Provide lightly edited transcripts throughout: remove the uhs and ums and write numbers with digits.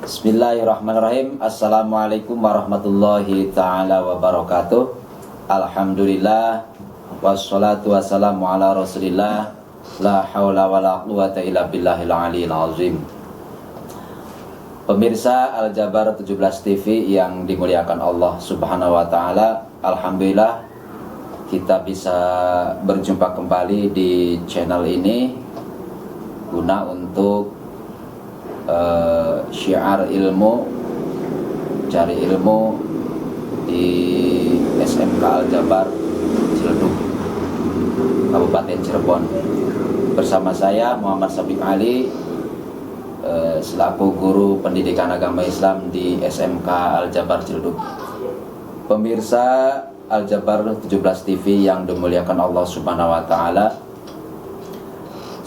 Bismillahirrahmanirrahim. Assalamualaikum warahmatullahi ta'ala wabarakatuh. Alhamdulillah, wassalatu wassalamu ala rasulillah, la hawla wa la quwata illa billahil aliyil azim. Pemirsa Al-Jabar 17 TV yang dimuliakan Allah subhanahu wa ta'ala, alhamdulillah kita bisa berjumpa kembali di channel ini guna untuk syiar ilmu, cari ilmu di SMK Al-Jabar Ciledug, Kabupaten Cirebon. Bersama saya Muhammad Sabiq Ali, selaku guru pendidikan agama Islam di SMK Al-Jabar Ciledug. Pemirsa Al-Jabar 17 TV yang dimuliakan Allah subhanahu wa ta'ala,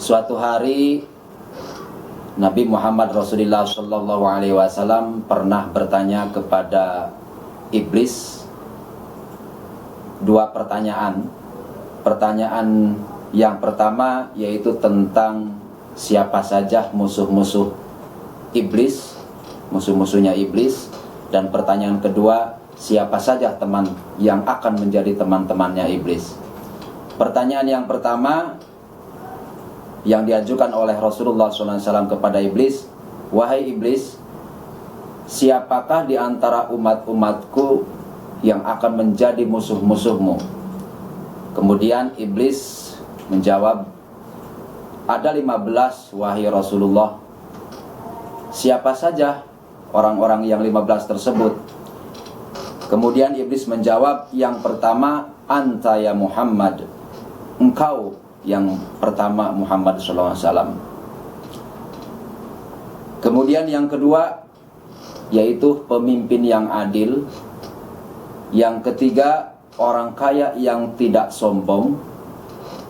suatu hari Nabi Muhammad Rasulullah Sallallahu Alaihi Wasallam pernah bertanya kepada iblis dua pertanyaan. Pertanyaan yang pertama yaitu tentang siapa saja musuh-musuh iblis, musuh-musuhnya iblis. Dan pertanyaan kedua, siapa saja teman yang akan menjadi teman-temannya iblis. Pertanyaan yang pertama yang diajukan oleh Rasulullah SAW kepada iblis, wahai iblis, siapakah di antara umat-umatku yang akan menjadi musuh-musuhmu? Kemudian iblis menjawab, ada 15 wahai Rasulullah. Siapa saja orang-orang yang 15 tersebut? Kemudian iblis menjawab, yang pertama, anta ya Muhammad, engkau yang pertama Muhammad SAW. Kemudian yang kedua yaitu pemimpin yang adil. Yang ketiga, orang kaya yang tidak sombong.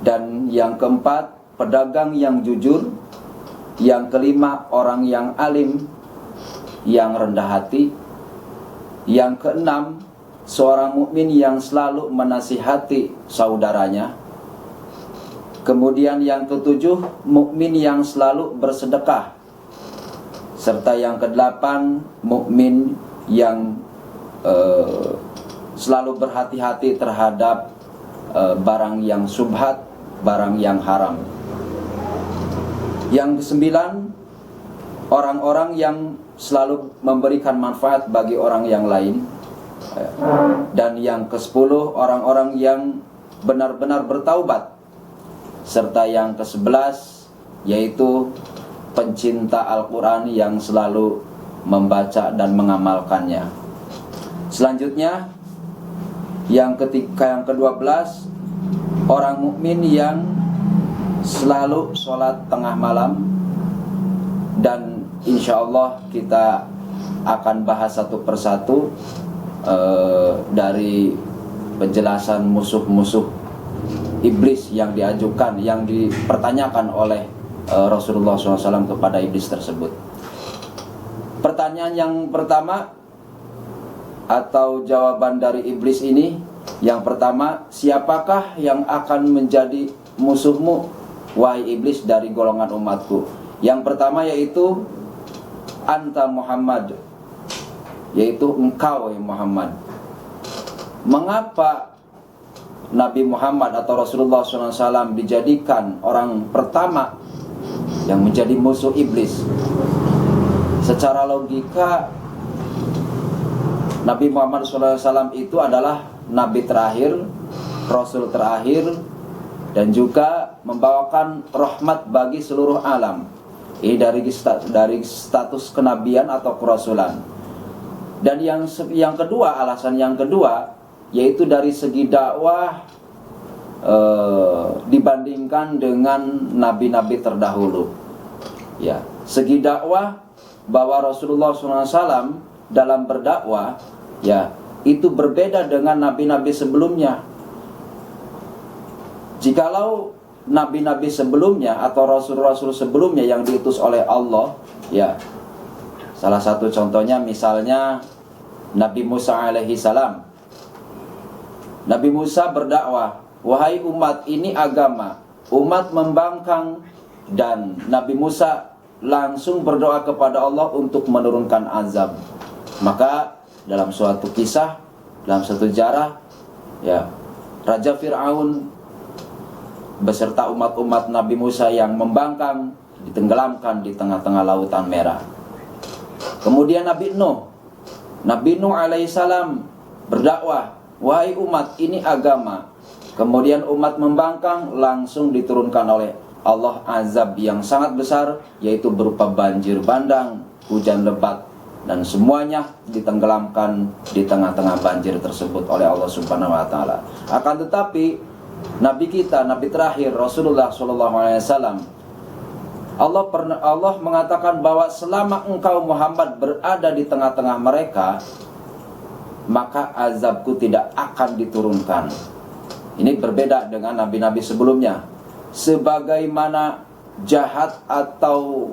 Dan yang keempat, pedagang yang jujur. Yang kelima, orang yang alim, yang rendah hati. Yang keenam, seorang mukmin yang selalu menasihati saudaranya. Kemudian yang ketujuh, mukmin yang selalu bersedekah. Serta yang kedelapan, mukmin yang selalu berhati-hati terhadap barang yang syubhat, barang yang haram. Yang kesembilan, orang-orang yang selalu memberikan manfaat bagi orang yang lain. Dan yang kesepuluh, orang-orang yang benar-benar bertaubat. Serta yang ke-11 yaitu pencinta Al-Quran yang selalu membaca dan mengamalkannya. Selanjutnya yang ke-12, orang mukmin yang selalu sholat tengah malam. Dan insya Allah kita akan bahas satu persatu dari penjelasan musuh-musuh iblis yang diajukan, yang dipertanyakan oleh Rasulullah SAW kepada iblis tersebut. Pertanyaan yang pertama atau jawaban dari iblis ini, yang pertama, siapakah yang akan menjadi musuhmu wahai iblis dari golongan umatku? Yang pertama yaitu anta Muhammad, yaitu engkau ya Muhammad. Mengapa Nabi Muhammad atau Rasulullah SAW dijadikan orang pertama yang menjadi musuh iblis? Secara logika, Nabi Muhammad SAW itu adalah Nabi terakhir, Rasul terakhir, dan juga membawakan rahmat bagi seluruh alam. Ini dari status kenabian atau kerasulan. Dan yang kedua, alasan yang kedua yaitu dari segi dakwah dibandingkan dengan nabi-nabi terdahulu. Ya, segi dakwah bahwa Rasulullah SAW dalam berdakwah ya itu berbeda dengan nabi-nabi sebelumnya. Jikalau nabi-nabi sebelumnya atau rasul-rasul sebelumnya yang diutus oleh Allah, ya salah satu contohnya misalnya Nabi Musa alaihi salam. Nabi Musa berdakwah, wahai umat, ini agama, umat membangkang. Dan Nabi Musa langsung berdoa kepada Allah untuk menurunkan azab. Maka dalam suatu kisah, dalam satu sejarah, ya, Raja Fir'aun beserta umat-umat Nabi Musa yang membangkang ditenggelamkan di tengah-tengah lautan merah. Kemudian Nabi Nuh alaihissalam berdakwah, wahai umat, ini agama. Kemudian umat membangkang, langsung diturunkan oleh Allah azab yang sangat besar, yaitu berupa banjir bandang, hujan lebat, dan semuanya ditenggelamkan di tengah-tengah banjir tersebut oleh Allah Subhanahu wa taala. Akan tetapi Nabi kita, Nabi terakhir Rasulullah SAW, Allah mengatakan bahwa selama engkau Muhammad berada di tengah-tengah mereka, maka azabku tidak akan diturunkan. Ini berbeda dengan nabi-nabi sebelumnya. Sebagaimana jahat atau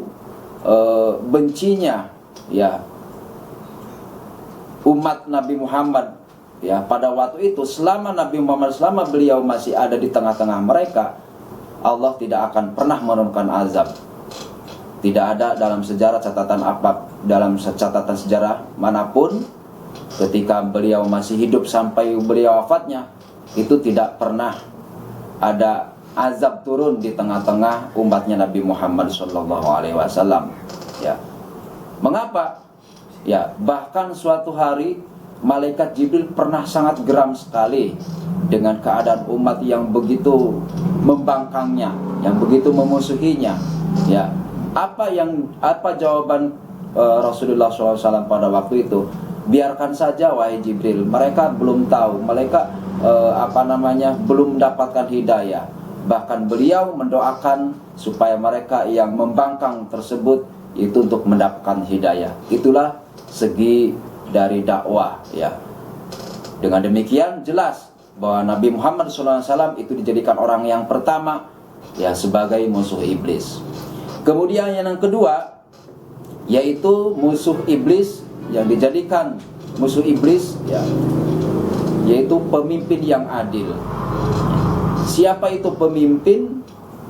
bencinya, ya, umat Nabi Muhammad, ya, pada waktu itu, selama Nabi Muhammad, selama beliau masih ada di tengah-tengah mereka, Allah tidak akan pernah menurunkan azab. Tidak ada dalam sejarah dalam catatan sejarah manapun, ketika beliau masih hidup sampai beliau wafatnya, itu tidak pernah ada azab turun di tengah-tengah umatnya Nabi Muhammad SAW. Ya, mengapa? Ya, bahkan suatu hari malaikat Jibril pernah sangat geram sekali dengan keadaan umat yang begitu membangkangnya, yang begitu memusuhinya. Ya, apa jawaban Rasulullah SAW pada waktu itu? Biarkan saja wahai Jibril, mereka belum tahu, mereka belum mendapatkan hidayah. Bahkan beliau mendoakan supaya mereka yang membangkang tersebut itu untuk mendapatkan hidayah. Itulah segi dari dakwah, ya. Dengan demikian jelas bahwa Nabi Muhammad SAW itu dijadikan orang yang pertama, ya, sebagai musuh iblis. Kemudian yang kedua, yaitu musuh iblis yang dijadikan musuh iblis, ya, yaitu pemimpin yang adil. Siapa itu pemimpin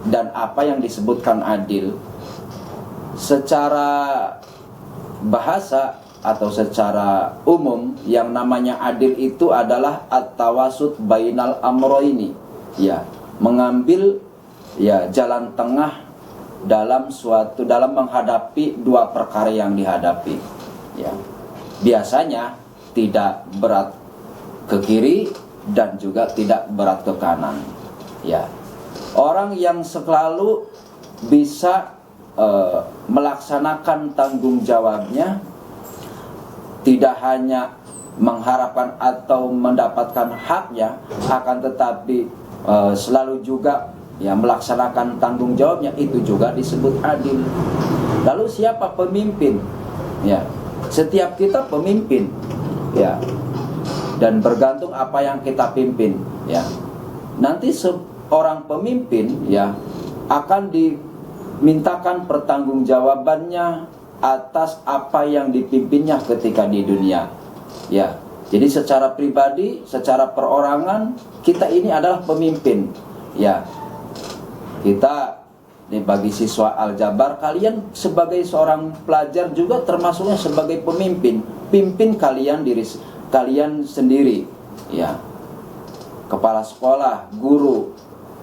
dan apa yang disebutkan adil? Secara bahasa atau secara umum, yang namanya adil itu adalah at-tawasut bainal amroini, ya, mengambil, ya, jalan tengah dalam menghadapi dua perkara yang dihadapi, ya. Biasanya tidak berat ke kiri dan juga tidak berat ke kanan, ya. Orang yang selalu bisa melaksanakan tanggung jawabnya, tidak hanya mengharapkan atau mendapatkan haknya, akan tetapi selalu juga, ya, melaksanakan tanggung jawabnya, itu juga disebut adil. Lalu siapa pemimpin? Ya, setiap kita pemimpin, ya, dan bergantung apa yang kita pimpin, ya. Nanti seorang pemimpin, ya, akan dimintakan pertanggungjawabannya atas apa yang dipimpinnya ketika di dunia, ya. Jadi secara pribadi, secara perorangan, kita ini adalah pemimpin, ya. Kita, nih, bagi siswa Al-Jabar, kalian sebagai seorang pelajar juga termasuknya sebagai pemimpin. Pimpin diri kalian sendiri, ya. Kepala sekolah, guru,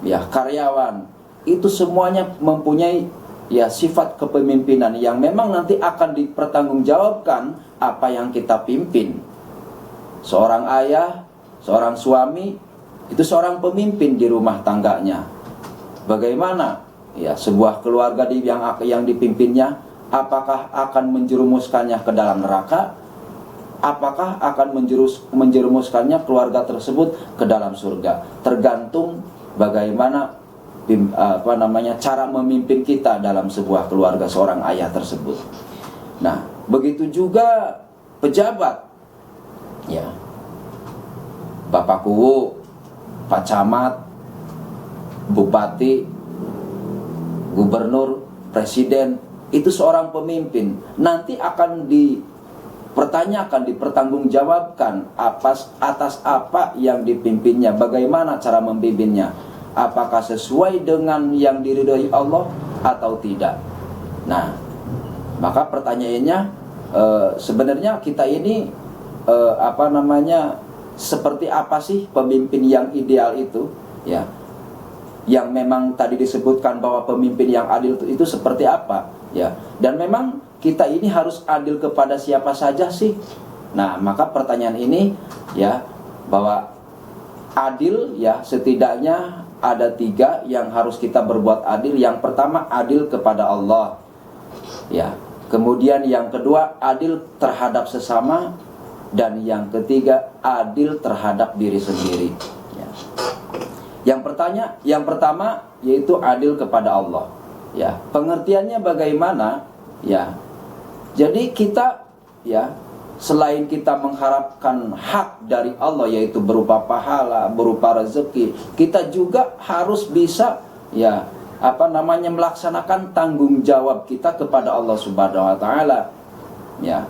ya, karyawan, itu semuanya mempunyai, ya, sifat kepemimpinan yang memang nanti akan dipertanggungjawabkan apa yang kita pimpin. Seorang ayah, seorang suami, itu seorang pemimpin di rumah tangganya. Bagaimana, ya, sebuah keluarga yang dipimpinnya, apakah akan menjerumuskannya ke dalam neraka? Apakah akan menjerumuskannya keluarga tersebut ke dalam surga? Tergantung bagaimana cara memimpin kita dalam sebuah keluarga seorang ayah tersebut. Nah, begitu juga pejabat, ya, Bapak Kuwu, Pak Camat, Bupati, Gubernur, Presiden, itu seorang pemimpin. Nanti akan dipertanggungjawabkan atas apa yang dipimpinnya, bagaimana cara memimpinnya, apakah sesuai dengan yang diridhoi Allah atau tidak. Nah, Maka pertanyaannya, sebenarnya kita ini seperti apa sih pemimpin yang ideal itu, ya? Yang memang tadi disebutkan bahwa pemimpin yang adil itu seperti apa, ya? Dan memang kita ini harus adil kepada siapa saja sih? Nah, maka pertanyaan ini, ya, bahwa adil, ya, setidaknya ada 3 yang harus kita berbuat adil. Yang pertama, adil kepada Allah, ya. Kemudian yang kedua, adil terhadap sesama. Dan yang ketiga, adil terhadap diri sendiri, ya. Yang pertama yaitu adil kepada Allah, ya. Pengertiannya bagaimana, ya? Jadi kita, ya, selain kita mengharapkan hak dari Allah, yaitu berupa pahala, berupa rezeki, kita juga harus bisa, ya, melaksanakan tanggung jawab kita kepada Allah Subhanahu wa taala, ya.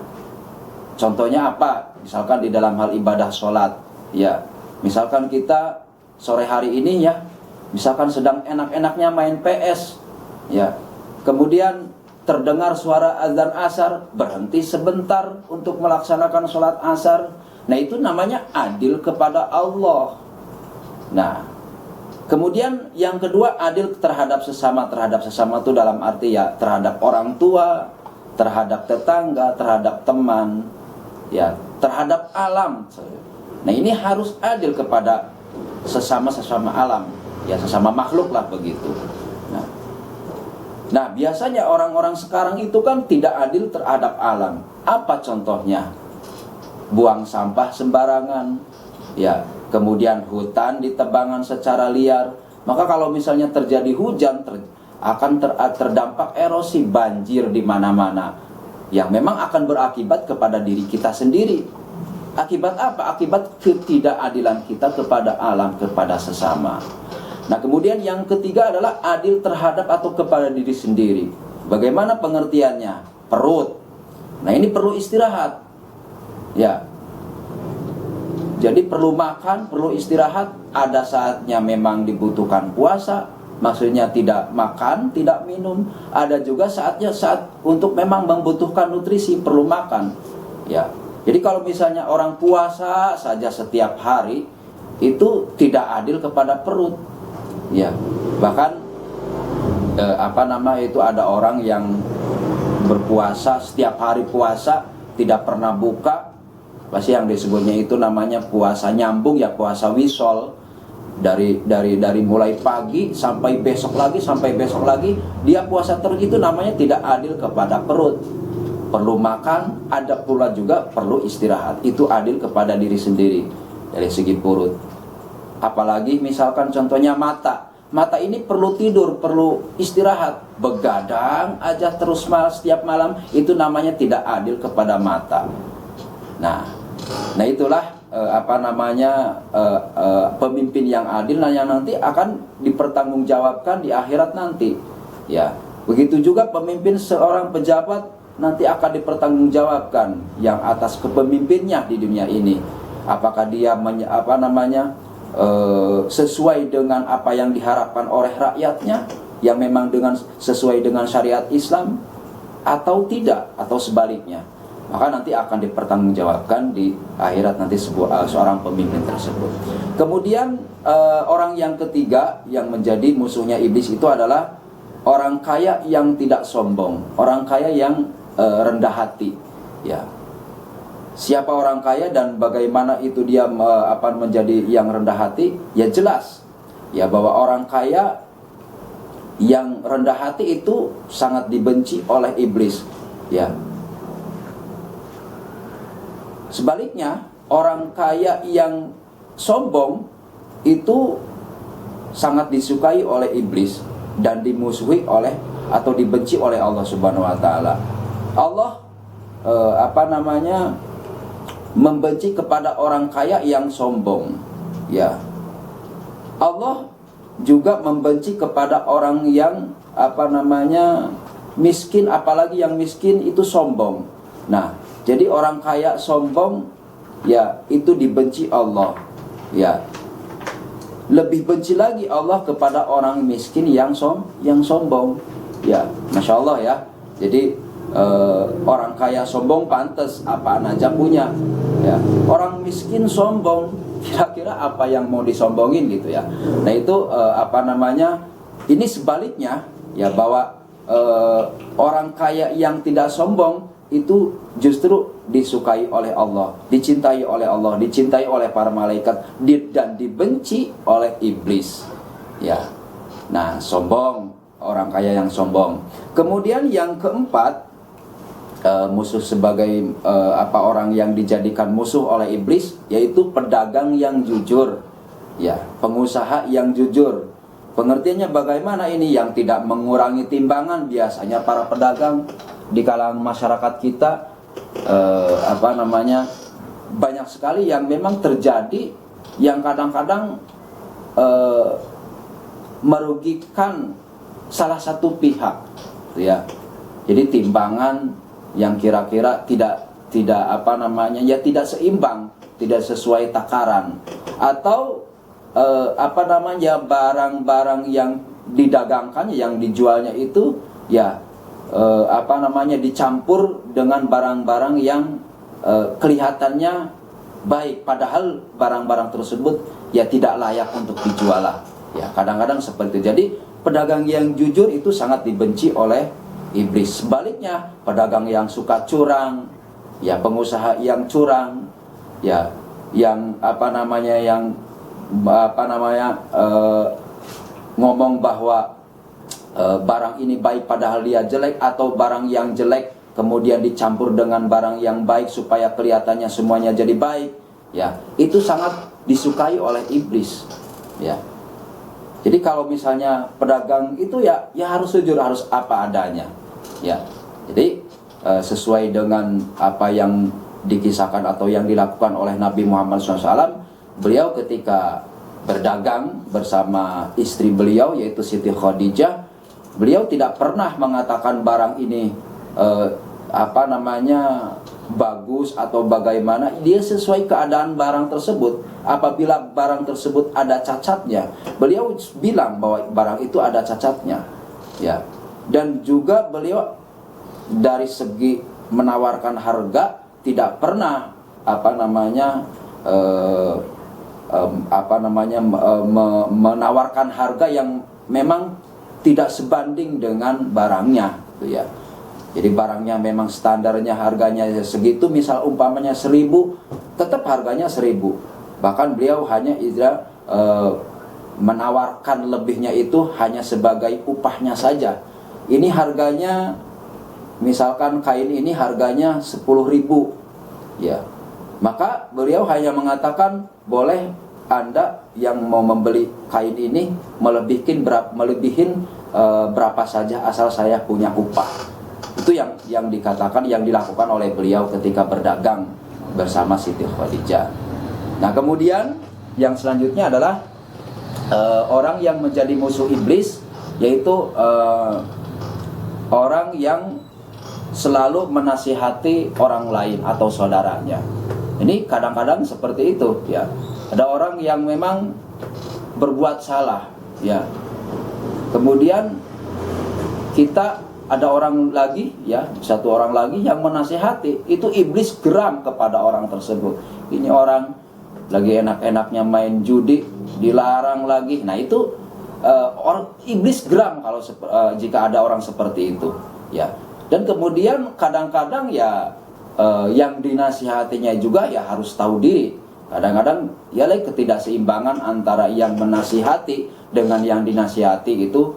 Contohnya apa? Misalkan di dalam hal ibadah sholat, ya. Misalkan kita sore hari ini, ya, misalkan sedang enak-enaknya main PS, ya. Kemudian terdengar suara azan asar, berhenti sebentar untuk melaksanakan sholat asar. Nah, itu namanya adil kepada Allah. Nah, kemudian yang kedua, adil terhadap sesama. Terhadap sesama itu dalam arti, ya, terhadap orang tua, terhadap tetangga, terhadap teman, ya, terhadap alam. Nah, ini harus adil kepada sesama alam, ya, sesama makhluk lah begitu. Nah, biasanya orang-orang sekarang itu kan tidak adil terhadap alam. Apa contohnya? Buang sampah sembarangan, ya. Kemudian hutan ditebangan secara liar. Maka kalau misalnya terjadi hujan, akan terdampak erosi, banjir di mana-mana, yang memang akan berakibat kepada diri kita sendiri. Akibat apa? Akibat ketidakadilan kita kepada alam, kepada sesama. Nah, kemudian yang ketiga adalah adil terhadap atau kepada diri sendiri. Bagaimana pengertiannya? Perut. Nah, ini perlu istirahat, ya. Jadi perlu makan, perlu istirahat. Ada saatnya memang dibutuhkan puasa, maksudnya tidak makan, tidak minum. Ada juga saatnya saat untuk memang membutuhkan nutrisi, perlu makan, ya. Jadi kalau misalnya orang puasa saja setiap hari, itu tidak adil kepada perut, ya. Bahkan itu ada orang yang berpuasa setiap hari, puasa tidak pernah buka. Pasti yang disebutnya itu namanya puasa nyambung, ya, puasa wisol. Dari mulai pagi sampai besok lagi dia puasa terus. Itu namanya tidak adil kepada perut. Perlu makan, ada pula juga perlu istirahat. Itu adil kepada diri sendiri dari segi perut. Apalagi misalkan contohnya mata. Mata ini perlu tidur, perlu istirahat. Begadang aja terus setiap malam, itu namanya tidak adil kepada mata. Nah itulah pemimpin yang adil, yang nanti akan dipertanggungjawabkan di akhirat nanti, ya. Begitu juga pemimpin seorang pejabat nanti akan dipertanggungjawabkan yang atas kepemimpinnya di dunia ini. Apakah dia sesuai dengan apa yang diharapkan oleh rakyatnya, yang memang sesuai dengan syariat Islam, atau tidak, atau sebaliknya. Maka nanti akan dipertanggungjawabkan di akhirat nanti seorang pemimpin tersebut. Kemudian orang yang ketiga yang menjadi musuhnya iblis itu adalah orang kaya yang tidak sombong, orang kaya yang rendah hati, ya. Siapa orang kaya dan bagaimana itu dia menjadi yang rendah hati? Ya jelas, ya, bahwa orang kaya yang rendah hati itu sangat dibenci oleh iblis, ya. Sebaliknya, orang kaya yang sombong itu sangat disukai oleh iblis dan dimusuhi oleh atau dibenci oleh Allah Subhanahu wa taala. Allah membenci kepada orang kaya yang sombong, ya. Allah juga membenci kepada orang yang miskin, apalagi yang miskin itu sombong. Nah, jadi orang kaya sombong, ya, itu dibenci Allah, ya. Lebih benci lagi Allah kepada orang miskin yang sombong, ya. Masya Allah, ya. Jadi orang kaya sombong pantas, apaan aja punya, ya. Orang miskin sombong, kira-kira apa yang mau disombongin gitu ya. Nah itu ini sebaliknya ya, bahwa orang kaya yang tidak sombong itu justru disukai oleh Allah, dicintai oleh Allah, dicintai oleh para malaikat, dan dibenci oleh iblis, ya. Nah, sombong, orang kaya yang sombong. Kemudian yang keempat, musuh sebagai orang yang dijadikan musuh oleh iblis, yaitu pedagang yang jujur, ya, pengusaha yang jujur. Pengertiannya bagaimana ini? Yang tidak mengurangi timbangan. Biasanya para pedagang di kalangan masyarakat kita banyak sekali yang memang terjadi, yang kadang-kadang merugikan salah satu pihak, ya. Jadi timbangan yang kira-kira tidak seimbang, tidak sesuai takaran, atau barang-barang yang didagangkannya, yang dijualnya itu ya dicampur dengan barang-barang yang kelihatannya baik, padahal barang-barang tersebut ya tidak layak untuk dijual lah. Ya, kadang-kadang seperti itu. Jadi pedagang yang jujur itu sangat dibenci oleh iblis. Sebaliknya, pedagang yang suka curang, ya, pengusaha yang curang, ya, yang ngomong bahwa barang ini baik padahal dia jelek, atau barang yang jelek kemudian dicampur dengan barang yang baik supaya kelihatannya semuanya jadi baik, ya, itu sangat disukai oleh iblis, ya. Jadi kalau misalnya pedagang itu ya harus jujur, harus apa adanya, ya. Jadi sesuai dengan apa yang dikisahkan atau yang dilakukan oleh Nabi Muhammad SAW, beliau ketika berdagang bersama istri beliau yaitu Siti Khadijah, beliau tidak pernah mengatakan barang ini bagus atau bagaimana. Dia sesuai keadaan barang tersebut. Apabila barang tersebut ada cacatnya, beliau bilang bahwa barang itu ada cacatnya, ya. Dan juga beliau dari segi menawarkan harga tidak pernah menawarkan harga yang memang tidak sebanding dengan barangnya, gitu ya. Jadi barangnya memang standarnya harganya segitu, misal umpamanya 1.000, tetap harganya 1.000. Bahkan beliau hanya menawarkan lebihnya itu hanya sebagai upahnya saja. Ini harganya, misalkan kain ini harganya 10.000, ya. Maka beliau hanya mengatakan, boleh Anda yang mau membeli kain ini melebihin berapa saja asal saya punya upah. Itu yang dikatakan, yang dilakukan oleh beliau ketika berdagang bersama Siti Khadijah. Nah, kemudian yang selanjutnya adalah orang yang menjadi musuh iblis, yaitu orang yang selalu menasihati orang lain atau saudaranya. Ini kadang-kadang seperti itu, ya. Ada orang yang memang berbuat salah, ya. Kemudian ada orang lagi, ya, satu orang lagi yang menasihati. Itu iblis geram kepada orang tersebut. Ini orang lagi enak-enaknya main judi, dilarang lagi. Nah, itu orang iblis geram kalau jika ada orang seperti itu, ya. Dan kemudian kadang-kadang ya yang dinasihatinya juga ya harus tahu diri. Kadang-kadang ya ketidakseimbangan antara yang menasihati dengan yang dinasihati itu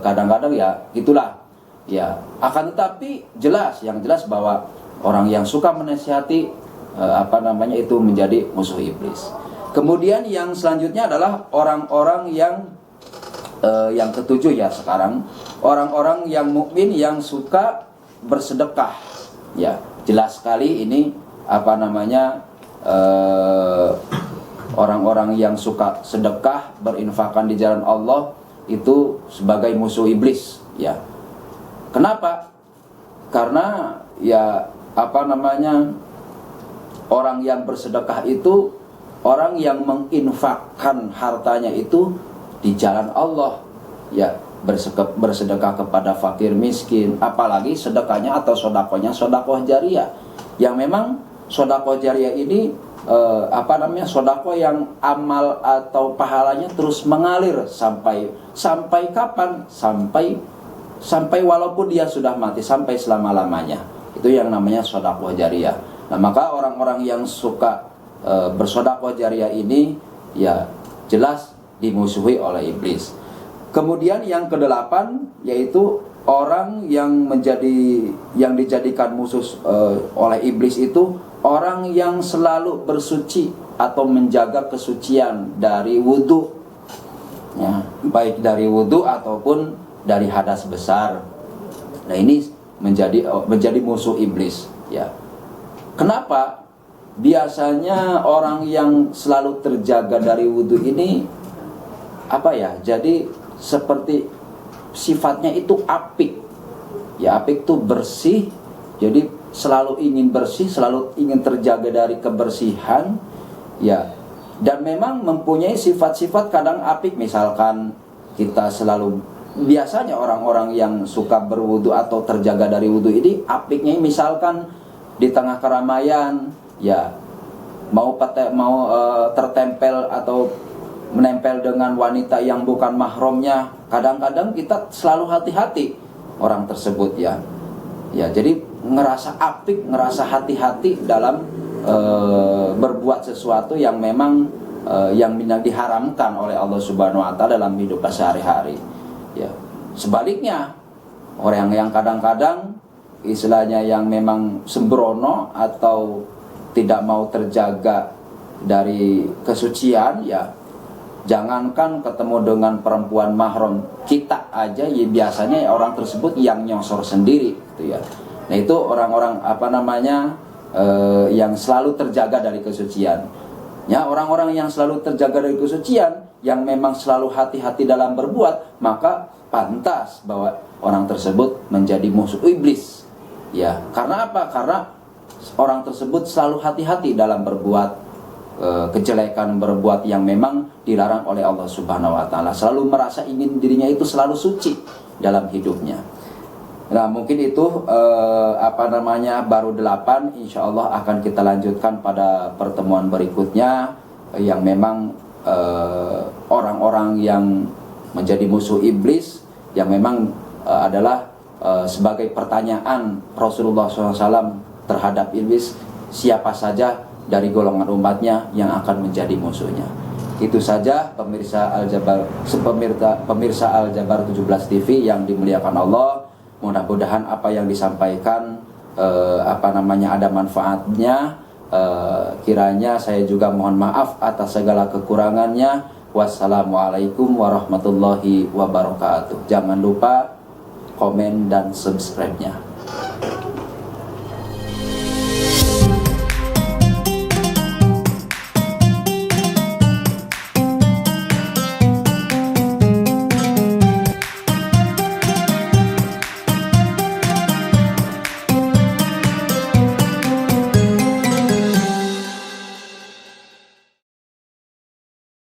kadang-kadang ya itulah, ya. Akan tetapi yang jelas bahwa orang yang suka menasihati itu menjadi musuh iblis. Kemudian yang selanjutnya adalah orang-orang yang ketujuh, ya, sekarang orang-orang yang mukmin yang suka bersedekah, ya. Jelas sekali ini orang-orang yang suka sedekah, berinfakan di jalan Allah itu sebagai musuh iblis, ya. Kenapa? Karena ya orang yang bersedekah itu orang yang menginfakkan hartanya itu di jalan Allah, ya. bersedekah kepada fakir miskin, apalagi sedekahnya atau sodakohnya sodakoh jariah, yang memang sodakoh jariah ini sodakoh yang amal atau pahalanya terus mengalir sampai kapan? Sampai walaupun dia sudah mati, sampai selama-lamanya. Itu yang namanya sodakoh jariah. Nah, maka orang-orang yang suka bersodakoh jariah ini ya jelas dimusuhi oleh iblis. Kemudian yang kedelapan yaitu orang yang dijadikan musuh oleh iblis itu orang yang selalu bersuci atau menjaga kesucian dari wudhu, ya, baik dari wudhu ataupun dari hadas besar. Nah, ini menjadi musuh iblis, ya. Kenapa? Biasanya orang yang selalu terjaga dari wudhu ini jadi seperti sifatnya itu apik, ya, apik itu bersih, jadi selalu ingin bersih, selalu ingin terjaga dari kebersihan, ya. Dan memang mempunyai sifat-sifat kadang apik, misalkan kita selalu, biasanya orang-orang yang suka berwudu atau terjaga dari wudu ini apiknya misalkan di tengah keramaian, ya, mau tertempel atau menempel dengan wanita yang bukan mahramnya, kadang-kadang kita selalu hati-hati orang tersebut, ya. Ya, jadi ngerasa apik, ngerasa hati-hati dalam berbuat sesuatu yang memang yang diharamkan oleh Allah Subhanahu wa taala dalam hidup sehari-hari. Ya. Sebaliknya, orang yang kadang-kadang istilahnya yang memang sembrono atau tidak mau terjaga dari kesucian, ya, jangankan ketemu dengan perempuan mahram kita aja, ya biasanya orang tersebut yang nyosor sendiri, gitu ya. Nah, itu orang-orang yang selalu terjaga dari kesucian. Ya, orang-orang yang selalu terjaga dari kesucian, yang memang selalu hati-hati dalam berbuat, maka pantas bahwa orang tersebut menjadi musuh iblis. Ya, karena apa? Karena orang tersebut selalu hati-hati dalam berbuat kejelekan, berbuat yang memang dilarang oleh Allah Subhanahu wa taala, selalu merasa ingin dirinya itu selalu suci dalam hidupnya. Nah, mungkin itu baru 8, insya Allah akan kita lanjutkan pada pertemuan berikutnya, yang memang orang-orang yang menjadi musuh iblis, yang memang adalah sebagai pertanyaan Rasulullah SAW terhadap iblis, siapa saja dari golongan umatnya yang akan menjadi musuhnya. Itu saja pemirsa Al-Jabar 17 TV yang dimuliakan Allah. Mudah-mudahan apa yang disampaikan ada manfaatnya. Kiranya saya juga mohon maaf atas segala kekurangannya. Wassalamualaikum warahmatullahi wabarakatuh. Jangan lupa komen dan subscribe-nya.